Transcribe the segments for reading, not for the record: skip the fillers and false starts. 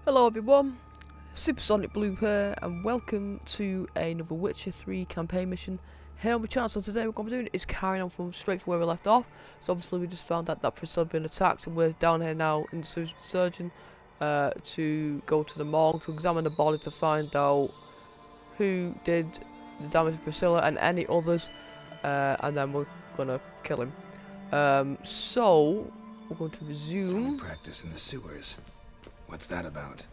Hello everyone, Supersonic Blue here, and welcome to another Witcher 3 campaign mission here on the channel. So today what we're going to be doing is carrying on from straight from where we left off. So obviously we just found out that Priscilla had been attacked, and we're down here now in the surgeon to go to the morgue to examine the body to find out who did the damage to Priscilla and any others, and then we're going to kill him. So we're going to resume. Some practice in the sewers. What's that about?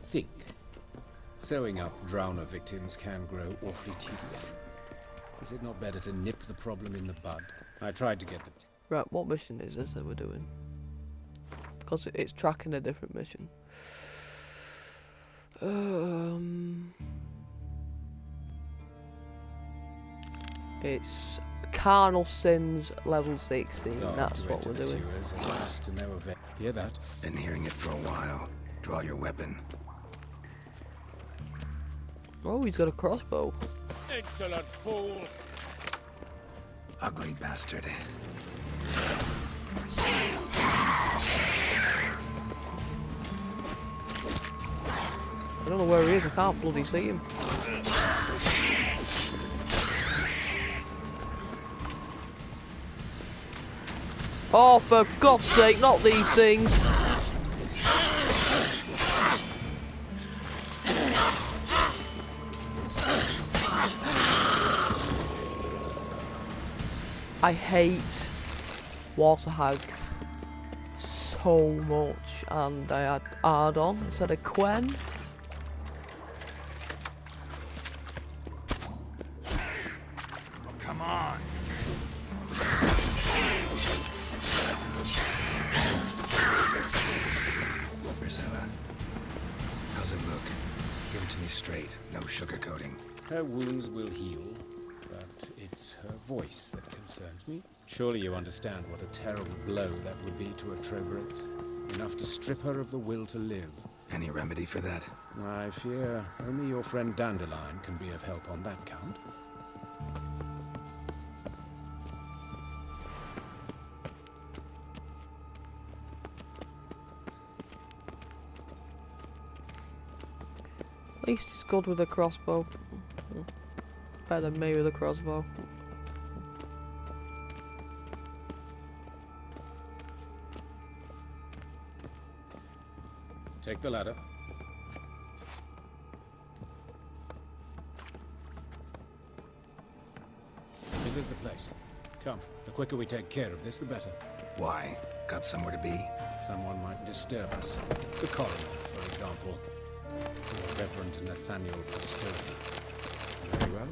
Think. Sewing up drowner victims can grow awfully tedious. Is it not better to nip the problem in the bud? I tried to get them. Right, what mission is this that we're doing? Because it's tracking a different mission. It's Carnal Sins level 16. That's what we're doing. Hear that? Been hearing it for a while. Draw your weapon. Oh, he's got a crossbow. Insolent fool! Ugly bastard. I don't know where he is. I can't bloody see him. Oh, for God's sake, not these things! I hate water hags so much, and I had Ardon instead of Quen. Come on! Priscilla, how's it look? Give it to me straight, no sugarcoating. Her wounds will heal, but it's her voice that concerns me. Surely you understand what a terrible blow that would be to a Troberet. Enough to strip her of the will to live. Any remedy for that? I fear only your friend Dandelion can be of help on that count. At least he's good with a crossbow. Better than me with a crossbow. Take the ladder. This is the place. Come, the quicker we take care of this, the better. Why? Got somewhere to be? Someone might disturb us. The coroner, for example. Or Reverend Nathaniel Priscilla. Very well.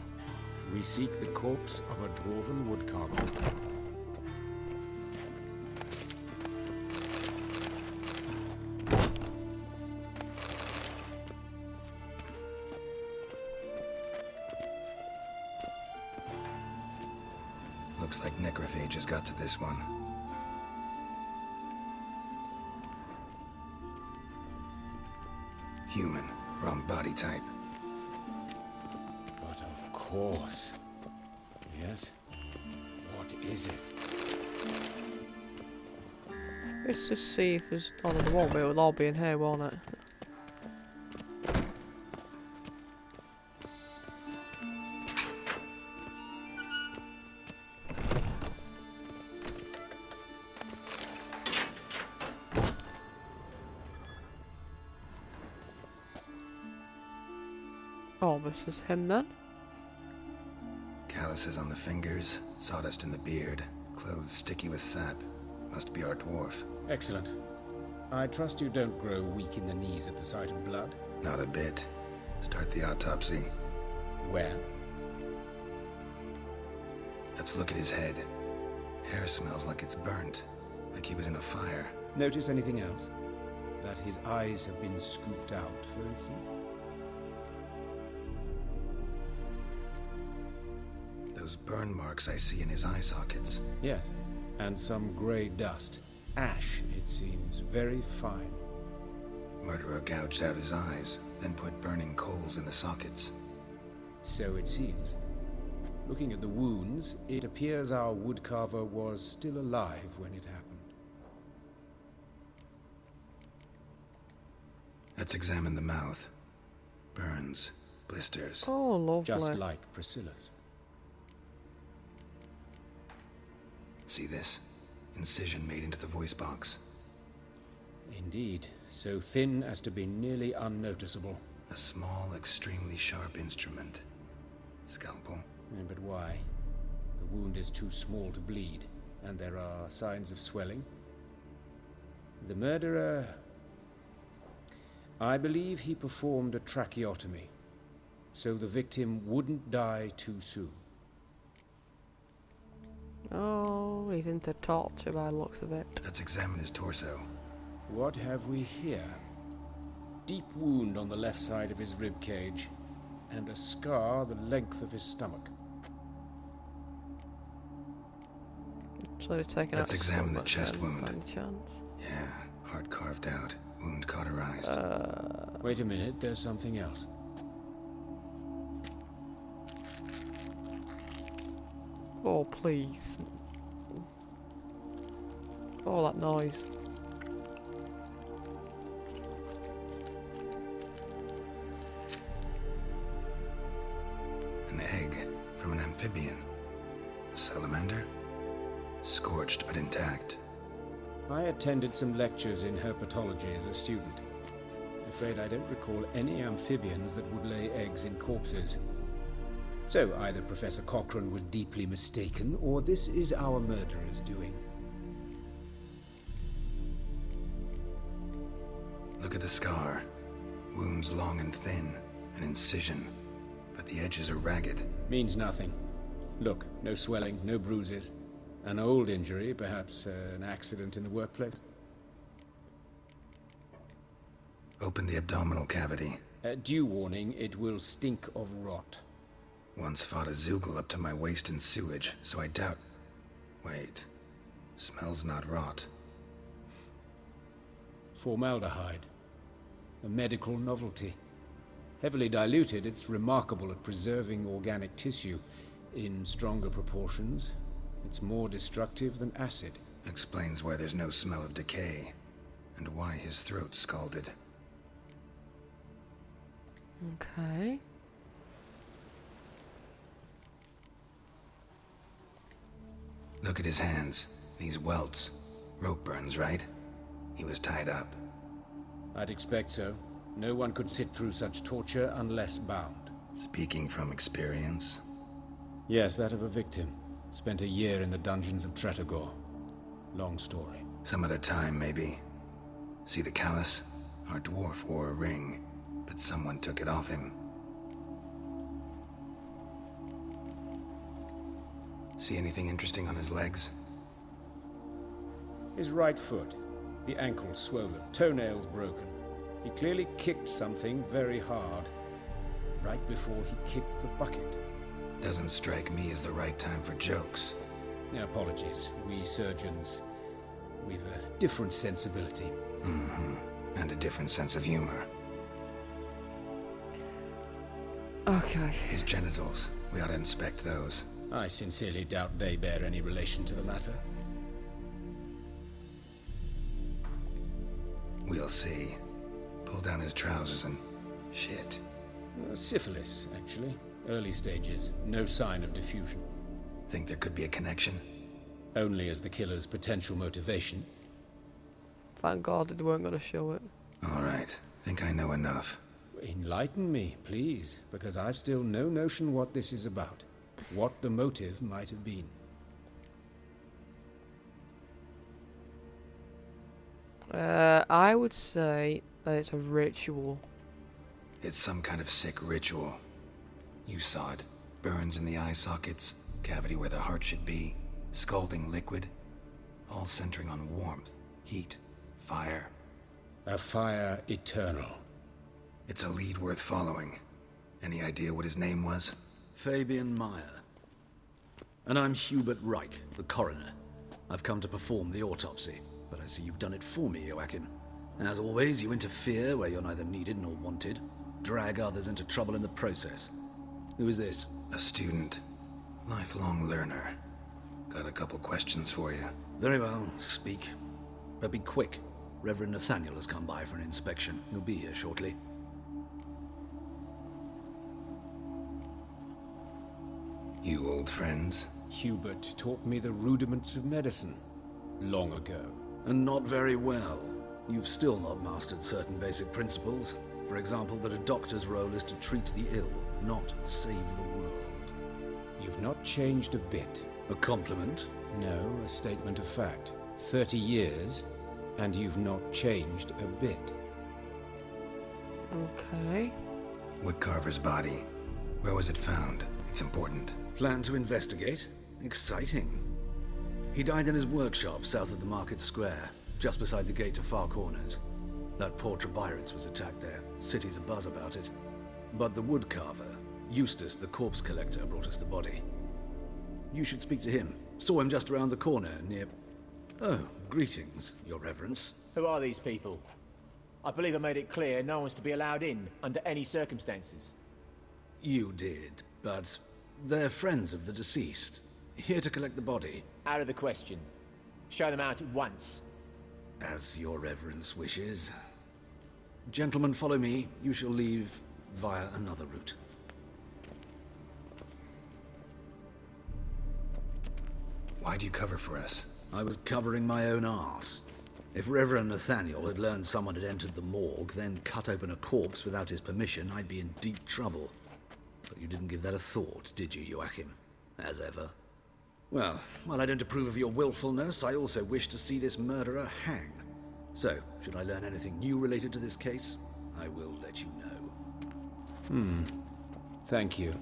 We seek the corpse of a dwarven woodcarver. Looks like necrophages got to this one. Human. Wrong body type. But of course. Yes? What is it? Let's just see if there's... Oh, there won't be. It'll all be in here, won't it? Oh, this is him then? Calluses on the fingers, sawdust in the beard, clothes sticky with sap. Must be our dwarf. Excellent. I trust you don't grow weak in the knees at the sight of blood. Not a bit. Start the autopsy. Where? Let's look at his head. Hair smells like it's burnt. Like he was in a fire. Notice anything else? That his eyes have been scooped out, for instance? Those burn marks I see in his eye sockets. Yes. And some grey dust. Ash, it seems. Very fine. Murderer gouged out his eyes, then put burning coals in the sockets. So it seems. Looking at the wounds, it appears our woodcarver was still alive when it happened. Let's examine the mouth. Burns, blisters. Oh, lovely. Just like Priscilla's. See this? Incision made into the voice box. Indeed, so thin as to be nearly unnoticeable. A small, extremely sharp instrument. Scalpel. But why? The wound is too small to bleed, and there are signs of swelling. The murderer... I believe he performed a tracheotomy, so the victim wouldn't die too soon. Oh, he's into torture by the looks of it. Let's examine his torso. What have we here? Deep wound on the left side of his rib cage, and a scar the length of his stomach. So he's taken Let's out examine the stomach chest then, wound. by any chance? Yeah, heart carved out, wound cauterized. Wait a minute, there's something else. Oh, please. Oh, that noise. An egg from an amphibian. A salamander? Scorched but intact. I attended some lectures in herpetology as a student. I'm afraid I don't recall any amphibians that would lay eggs in corpses. So either Professor Cochrane was deeply mistaken, or this is our murderer's doing. Look at the scar. Wounds long and thin. An incision. But the edges are ragged. Means nothing. Look, no swelling, no bruises. An old injury, perhaps an accident in the workplace. Open the abdominal cavity. Due warning, it will stink of rot. Once fought a Zoogle up to my waist in sewage, so I doubt... Wait. Smells not rot. Formaldehyde. A medical novelty. Heavily diluted, it's remarkable at preserving organic tissue. In stronger proportions, it's more destructive than acid. Explains why there's no smell of decay, and why his throat's scalded. Okay. Look at his hands. These welts. Rope burns, right? He was tied up. I'd expect so. No one could sit through such torture unless bound. Speaking from experience. Yes, that of a victim. Spent a year in the dungeons of Tretogor. Long story. Some other time, maybe. See the callus? Our dwarf wore a ring, but someone took it off him. See anything interesting on his legs? His right foot. The ankle swollen, toenails broken. He clearly kicked something very hard, right before he kicked the bucket. Doesn't strike me as the right time for jokes. Apologies. We surgeons, we've a different sensibility. And a different sense of humor. Okay. His genitals. We ought to inspect those. I sincerely doubt they bear any relation to the matter. We'll see. Pull down his trousers and... shit. Syphilis, actually. Early stages. No sign of diffusion. Think there could be a connection? Only as the killer's potential motivation. Thank God they weren't going to show it. Alright. Think I know enough. Enlighten me, please, because I've still no notion what this is about. What the motive might have been. I would say that it's a ritual. It's some kind of sick ritual. You saw it. Burns in the eye sockets, cavity where the heart should be, scalding liquid. All centering on warmth, heat, fire. A fire eternal. It's a lead worth following. Any idea what his name was? Fabian Meyer. And I'm Hubert Rejk, the coroner. I've come to perform the autopsy, but I see you've done it for me, Joachim. As always, you interfere where you're neither needed nor wanted. Drag others into trouble in the process. Who is this? A student. Lifelong learner. Got a couple questions for you. Very well, speak. But be quick. Reverend Nathaniel has come by for an inspection. He'll be here shortly. You old friends? Hubert taught me the rudiments of medicine long ago. And not very well. You've still not mastered certain basic principles. For example, that a doctor's role is to treat the ill, not save the world. You've not changed a bit. A compliment? No, a statement of fact. 30 years, and you've not changed a bit. Okay. Woodcarver's body. Where was it found? It's important. Plan to investigate? Exciting. He died in his workshop south of the market square, just beside the gate to Far Corners. That poor Trebirets was attacked there. City's abuzz about it. But the woodcarver, Eustace, the corpse collector, brought us the body. You should speak to him. Saw him just around the corner near... Oh, greetings, Your Reverence. Who are these people? I believe I made it clear no one's to be allowed in, under any circumstances. You did, but they're friends of the deceased. Here to collect the body. Out of the question. Show them out at once. As Your Reverence wishes. Gentlemen, follow me. You shall leave via another route. Why do you cover for us? I was covering my own arse. If Reverend Nathaniel had learned someone had entered the morgue, then cut open a corpse without his permission, I'd be in deep trouble. But you didn't give that a thought, did you, Joachim? As ever. Well, while I don't approve of your willfulness, I also wish to see this murderer hang. So, should I learn anything new related to this case, I will let you know. Thank you.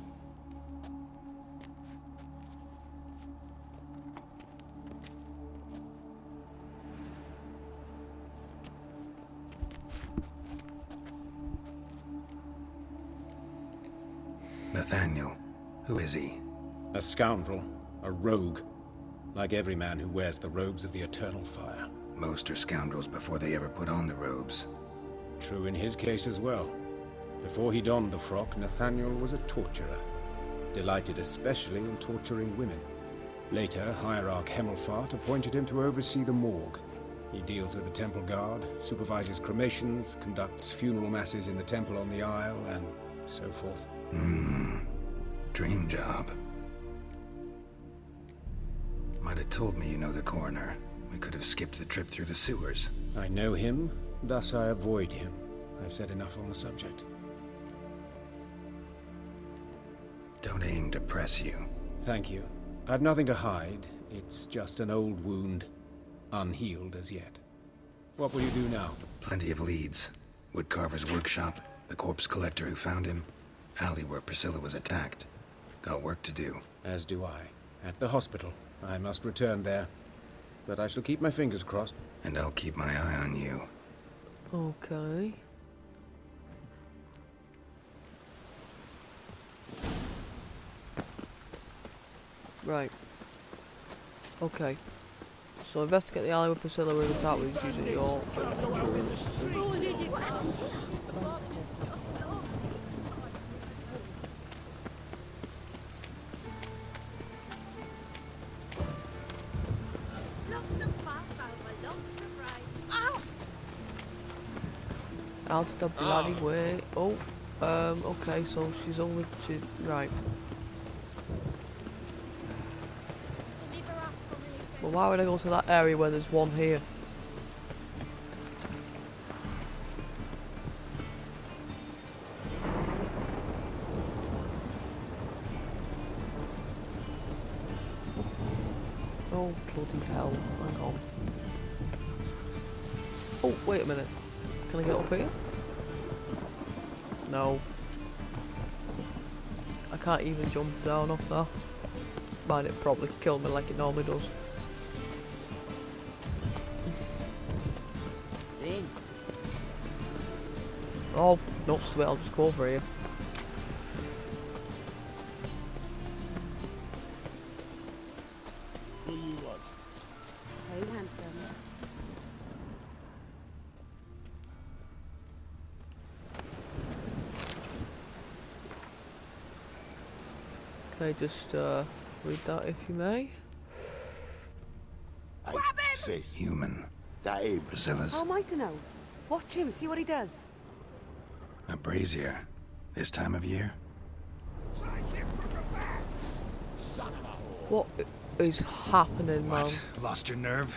Nathaniel. Who is he? A scoundrel. A rogue. Like every man who wears the robes of the eternal fire. Most are scoundrels before they ever put on the robes. True in his case as well. Before he donned the frock, Nathaniel was a torturer. Delighted especially in torturing women. Later, Hierarch Hemmelfart appointed him to oversee the morgue. He deals with the temple guard, supervises cremations, conducts funeral masses in the temple on the Isle, and so forth. Dream job. Might have told me you know the coroner. We could have skipped the trip through the sewers. I know him, thus I avoid him. I've said enough on the subject. Don't aim to press you. Thank you. I've nothing to hide. It's just an old wound, unhealed as yet. What will you do now? Plenty of leads. Woodcarver's workshop, the corpse collector who found him, alley where Priscilla was attacked. Got work to do. As do I. At the hospital. I must return there. But I shall keep my fingers crossed. And I'll keep my eye on you. Okay. Right. Okay. So investigate the alley with Priscilla with the top with using your... Out of the bloody way. Oh, okay, so she's only right. Well, why would I go to that area where there's one here? Oh, bloody hell. Hang on. Oh, wait a minute. Can I get up here? No. I can't even jump down off that. Mind, it probably kill me like it normally does. Oh, nuts to it, I'll just go over here. Who you want? Hey, handsome. Can I just read that if you may? Say Human. That him? Priscilla's. How am I to know? Watch him, see what he does. A brazier. This time of year? What is happening, man? What? Lost your nerve?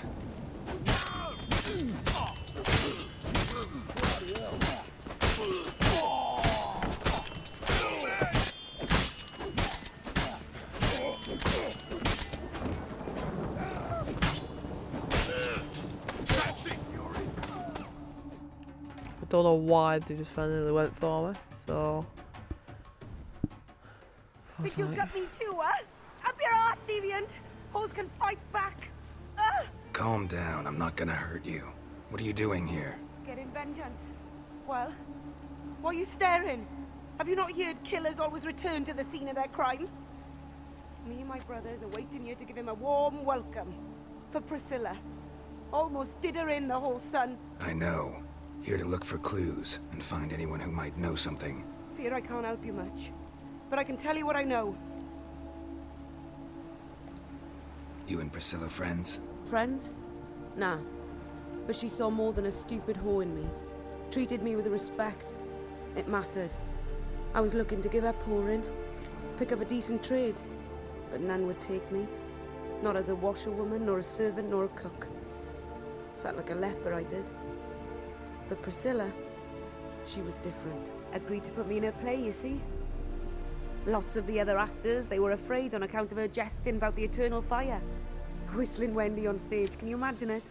I don't know why they just finally went for me, so... Think you'll gut me too, huh? Up your ass, deviant! Hoes can fight back! Calm down, I'm not gonna hurt you. What are you doing here? Getting vengeance. Well, why are you staring? Have you not heard killers always return to the scene of their crime? Me and my brothers are waiting here to give him a warm welcome. For Priscilla. Almost did her in, the whole son. I know. Here to look for clues and find anyone who might know something. Fear I can't help you much. But I can tell you what I know. You and Priscilla friends? Friends? Nah. But she saw more than a stupid whore in me. Treated me with respect. It mattered. I was looking to give up whoring. Pick up a decent trade. But none would take me. Not as a washerwoman, nor a servant, nor a cook. Felt like a leper, I did. But Priscilla, she was different. Agreed to put me in her play, you see? Lots of the other actors, they were afraid on account of her jesting about the eternal fire. Whistling Wendy on stage, can you imagine it?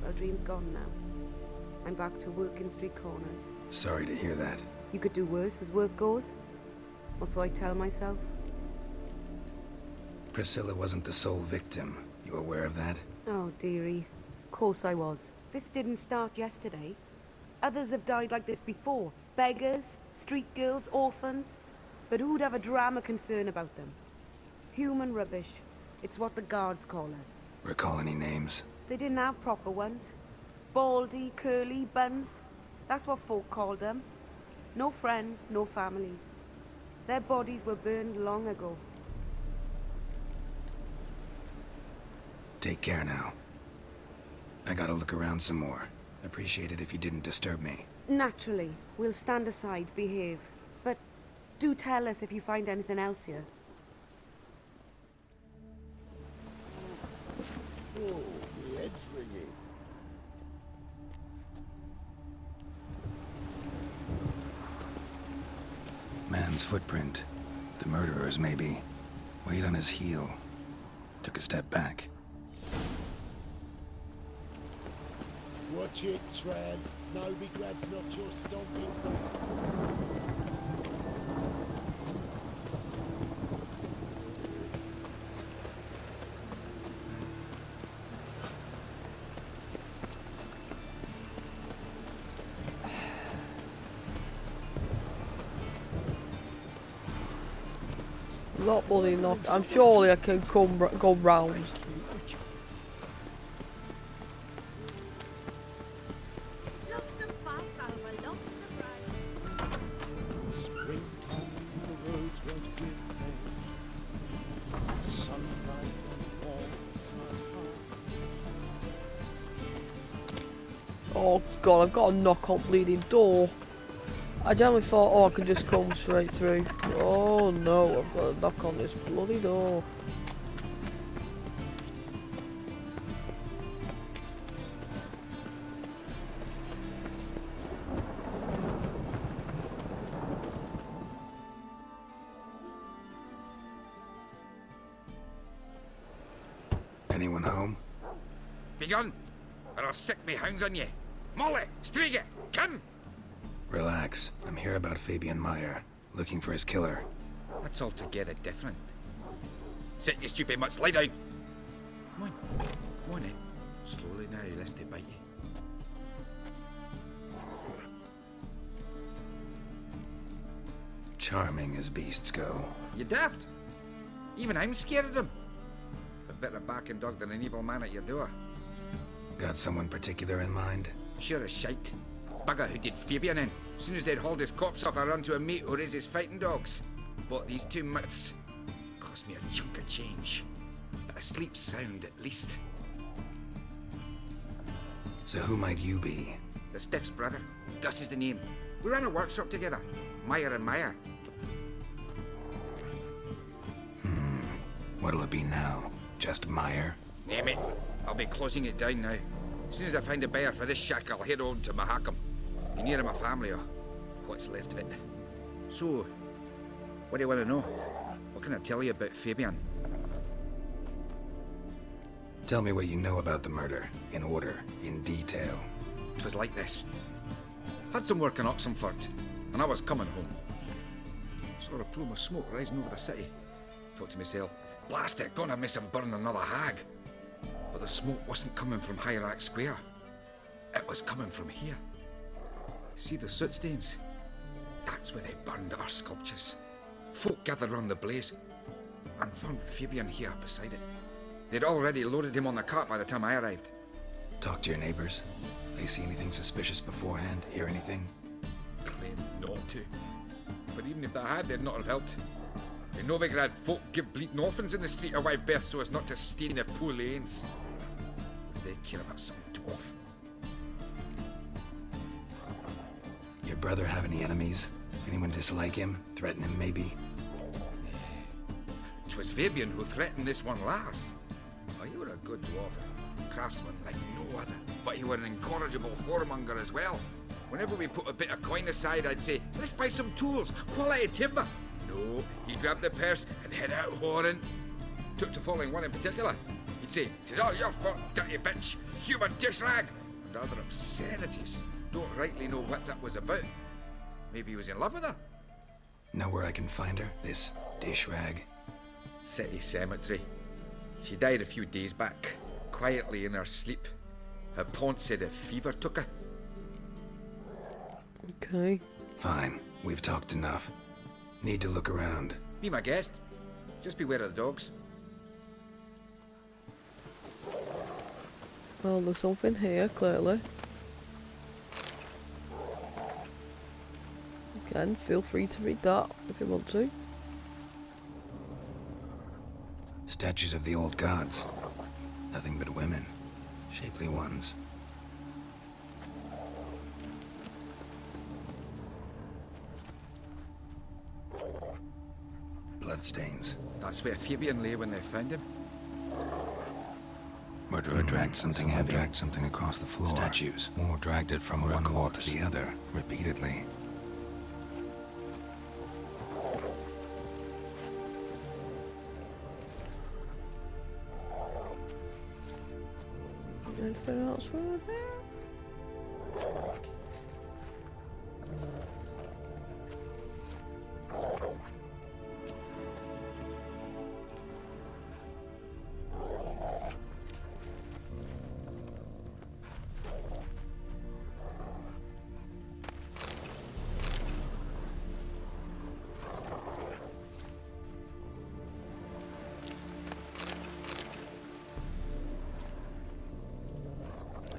Well, dream's gone now. I'm back to working street corners. Sorry to hear that. You could do worse as work goes. Or so I tell myself. Priscilla wasn't the sole victim. You aware of that? Oh, dearie. Of course I was. This didn't start yesterday. Others have died like this before. Beggars, street girls, orphans. But who'd have a drama concern about them? Human rubbish. It's what the guards call us. Recall any names? They didn't have proper ones. Baldy, curly, buns. That's what folk called them. No friends, no families. Their bodies were burned long ago. Take care now. I gotta look around some more. Appreciate it if you didn't disturb me. Naturally. We'll stand aside, behave. But do tell us if you find anything else here. Oh, my head's ringing. Man's footprint. The murderer's, maybe. Weight on his heel. Took a step back. Watch it, Tran. Novigrad's not your stomping ground. Not bloody knock. I'm surely I can go round. Oh god, I've got a knock on bleeding door. I generally thought, oh, I could just come straight through. Oh no, I've got a knock on this bloody door. Anyone home? Begone, or I'll sick me hounds on ye. Molly, Striga, come! Relax. I'm here about Fabian Meyer, looking for his killer. That's altogether different. Sit, you stupid mutts, lie down. Come on then. Slowly now, lest they bite you. Charming as beasts go. You daft. Even I'm scared of them. A better barking dog than an evil man at your door. Got someone particular in mind? Sure as shite. Bugger who did Fabian in. As soon as they'd hauled his corpse off, I run to a mate who raises fighting dogs. Bought these 2 mutts. Cost me a chunk of change. But I sleep sound at least. So who might you be? The Stiff's brother. Gus is the name. We ran a workshop together. Meyer and Meyer. What'll it be now? Just Meyer? Name it. I'll be closing it down now. As soon as I find a buyer for this shack, I'll head on to Mahakam. Be near my family, or what's left of it. So, what do you want to know? What can I tell you about Fabian? Tell me what you know about the murder, in order, in detail. It was like this. Had some work in Oxenford, and I was coming home. Saw a plume of smoke rising over the city. Thought to myself, blast it, gonna miss him burn another hag. But the smoke wasn't coming from Hierarch Square. It was coming from here. See the soot stains? That's where they burned our sculptures. Folk gathered round the blaze and found Fabian here beside it. They'd already loaded him on the cart by the time I arrived. Talk to your neighbors. They see anything suspicious beforehand? Hear anything? Claim not to. But even if they had, they'd not have helped. In Novigrad, folk give bleating orphans in the street a wide berth so as not to stain their poor lanes. They care about some dwarf. Your brother have any enemies? Anyone dislike him? Threaten him, maybe? 'Twas Fabian who threatened this one last. Oh, you were a good dwarf, craftsman like no other. But you were an incorrigible whoremonger as well. Whenever we put a bit of coin aside, I'd say, let's buy some tools, quality timber. No, he'd grab the purse and head out whoring. Took to following one in particular. He'd say, "'Tis all your fault, dirty bitch, human dish rag," and other obscenities. Don't rightly know what that was about. Maybe he was in love with her. Know where I can find her? This dish rag? City cemetery. She died a few days back, quietly in her sleep. Her pont said a fever took her. Okay. Fine, we've talked enough. Need to look around. Be my guest. Just beware of the dogs. Well, there's something here, clearly. Again, feel free to read that if you want to. Statues of the old gods. Nothing but women. Shapely ones. Bloodstains. That's where Fabian lay when they found him. Murderer dragged something heavy. Dragged something across the floor. Statues. Or dragged it from one wall to the other, repeatedly. Anything else from there?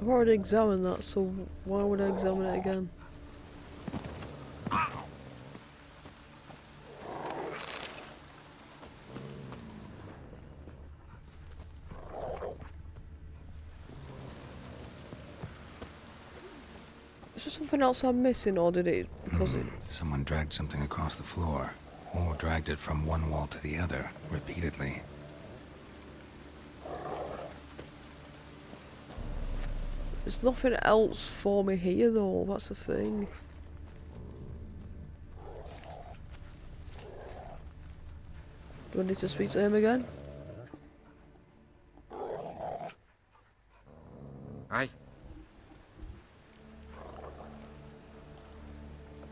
I've already examined that, so why would I examine it again? Is there something else I'm missing, or did it... because it... Someone dragged something across the floor. Or dragged it from one wall to the other, repeatedly. There's nothing else for me here, though, that's the thing. Do I need to speak to him again? Aye.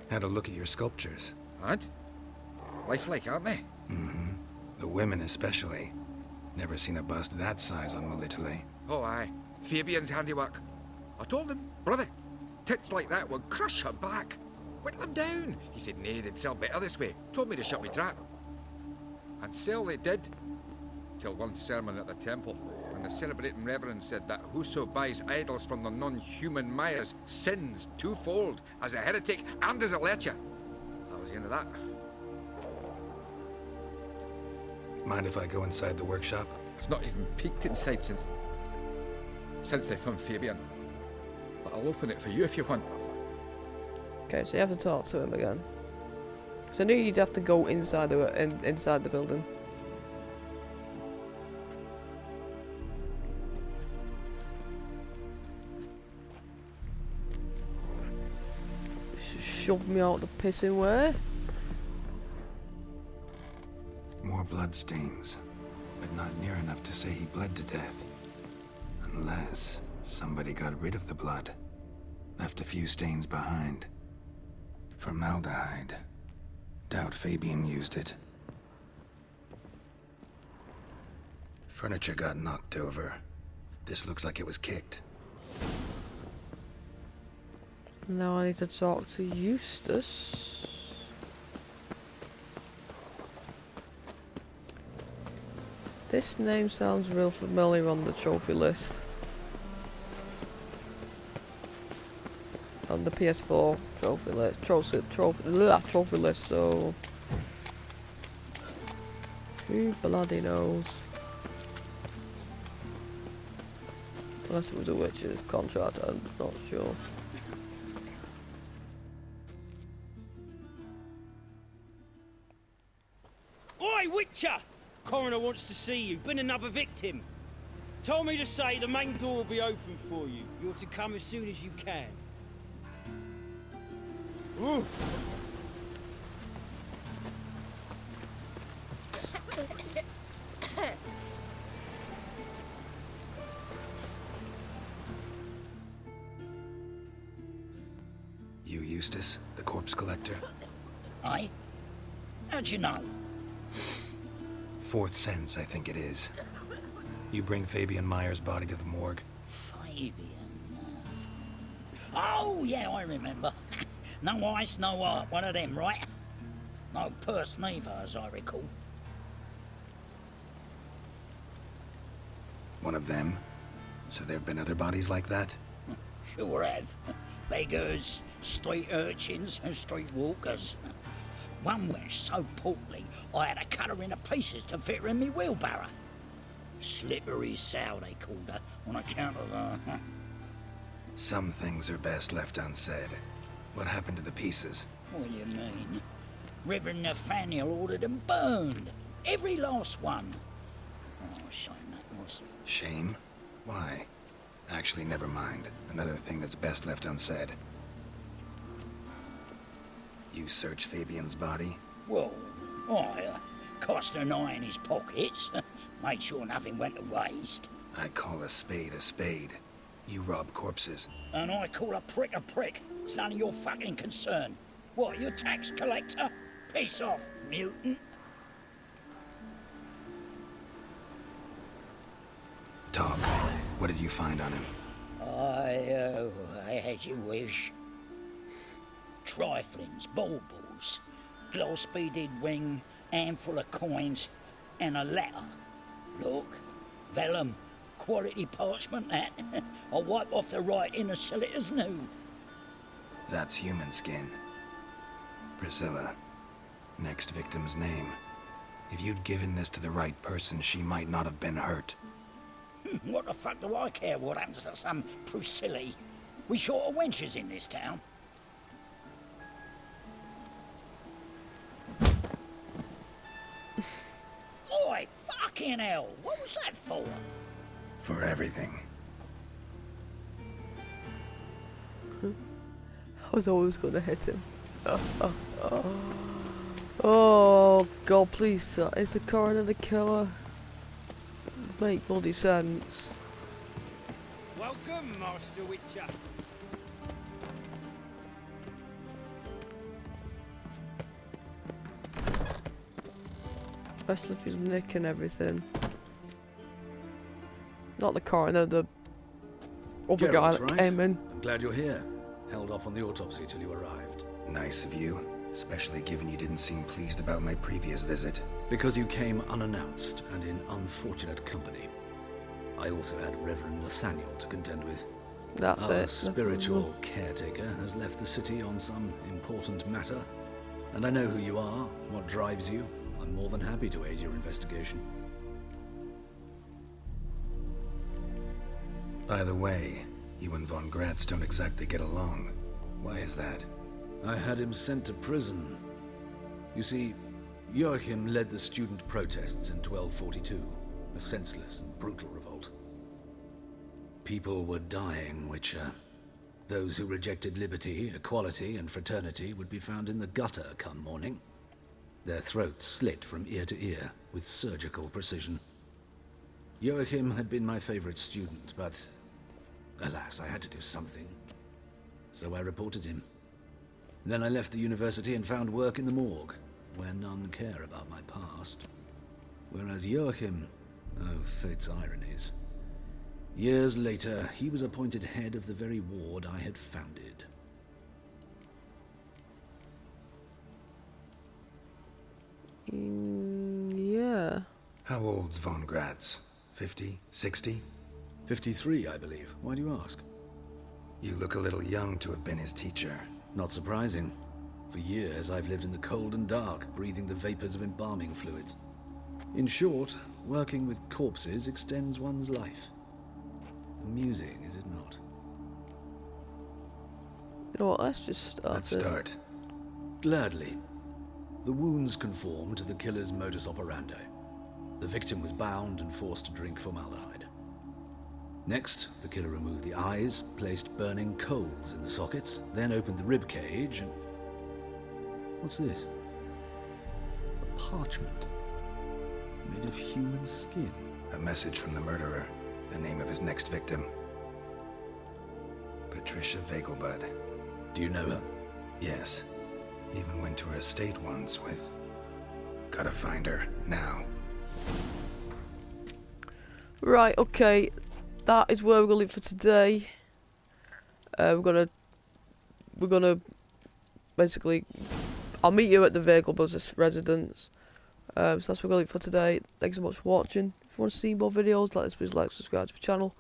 Had a look at your sculptures. And? Lifelike, aren't they? Mm-hmm. The women especially. Never seen a bust that size on Melitele. Oh, aye. Fabian's handiwork. I told him, brother, tits like that would crush her back. Whittle him down. He said, nay, they'd sell better this way. Told me to shut me trap. And sell they did. Till one sermon at the temple, when the celebrating reverend said that whoso buys idols from the non-human Myers sins twofold, as a heretic and as a lecher. That was the end of that. Mind if I go inside the workshop? I've not even peeked inside since they found Fabian. I'll open it for you if you want. Okay, so you have to talk to him again. So I knew you'd have to go inside the building. Shove me out the pissing way. More blood stains, but not near enough to say he bled to death. Unless somebody got rid of the blood. Left a few stains behind. Formaldehyde. Doubt Fabian used it. Furniture got knocked over. This looks like it was kicked. Now I need to talk to Eustace. This name sounds real familiar on the trophy list. On the PS4 trophy list. Trophy list, so... who bloody knows? Unless it was a Witcher contract, I'm not sure. Oi, Witcher! Coroner wants to see you. Been another victim. Told me to say the main door will be open for you. You're to come as soon as you can. Ooh. You Eustace, the corpse collector? Aye? How'd you know? Fourth sense, I think it is. You bring Fabian Meyer's body to the morgue. Fabian... Oh, yeah, I remember. No eyes, no heart, one of them, right? No purse neither, as I recall. One of them? So there have been other bodies like that? Sure have. Beggars, street urchins, and street walkers. One went so portly, I had to cut her into pieces to fit her in me wheelbarrow. Slippery sow, they called her, on account of her. Some things are best left unsaid. What happened to the pieces? What do you mean? Reverend Nathaniel ordered them burned. Every last one. Oh, shame that was. Shame? Why? Actually, never mind. Another thing that's best left unsaid. You search Fabian's body? Well, I cast an eye in his pockets. Made sure nothing went to waste. I call a spade a spade. You rob corpses. And I call a prick a prick. It's none of your fucking concern. What, you tax collector? Piss off, mutant. Talk. What did you find on him? I had you wish. Triflings, baubles, gloss-beaded ring, handful of coins, and a letter. Look, vellum, quality parchment, that. I'll wipe off the writing and sell it as new. That's human skin. Priscilla. Next victim's name. If you'd given this to the right person, she might not have been hurt. What the fuck do I care what happens to some Priscilla? We short of wenches in this town. Oi, fucking hell! What was that for? For everything. I was always gonna hit him. Oh God, please, sir. Is the coroner the killer? Make bloody sense. Welcome, Master Witcher. Especially if he's nicking everything. Not the coroner, the other guy Geralt, that right? came in. I'm glad you're here. Held off on the autopsy till you arrived. Nice of you. Especially given you didn't seem pleased about my previous visit. Because you came unannounced and in unfortunate company. I also had Reverend Nathaniel to contend with. That's Our it. spiritual caretaker has left the city on some important matter. And I know who you are, what drives you. I'm more than happy to aid your investigation. By the way, You and von Gratz don't exactly get along. Why is that? I had him sent to prison. You see, Joachim led the student protests in 1242, a senseless and brutal revolt. People were dying, Witcher. Those who rejected liberty, equality, and fraternity would be found in the gutter come morning. Their throats slit from ear to ear, with surgical precision. Joachim had been my favorite student, but alas, I had to do something. So I reported him. Then I left the university and found work in the morgue, where none care about my past. Whereas Joachim, oh, fate's ironies. Years later, he was appointed head of the very ward I had founded. Yeah. How old's von Gratz? 50? 60? 53, I believe. Why do you ask? You look a little young to have been his teacher. Not surprising. For years, I've lived in the cold and dark, breathing the vapors of embalming fluids. In short, working with corpses extends one's life. Amusing, is it not? You know what, let's just start. Let's start. Gladly. The wounds conform to the killer's modus operandi. The victim was bound and forced to drink formaldehyde. Next, the killer removed the eyes, placed burning coals in the sockets, then opened the rib cage and... What's this? A parchment. Made of human skin. A message from the murderer. The name of his next victim. Patricia Vegelbud. Do you know her? Yes. Even went to her estate once with... Gotta find her, now. Right, okay. That is where we're gonna leave for today. We're gonna basically... I'll meet you at the Vegelbud's residence. So that's what we're gonna leave for today. Thanks so much for watching. If you want to see more videos like this, please like, subscribe to the channel.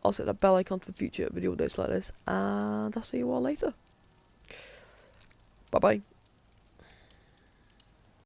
I'll set that bell icon for future video updates like this, and I'll see you all later. Bye bye.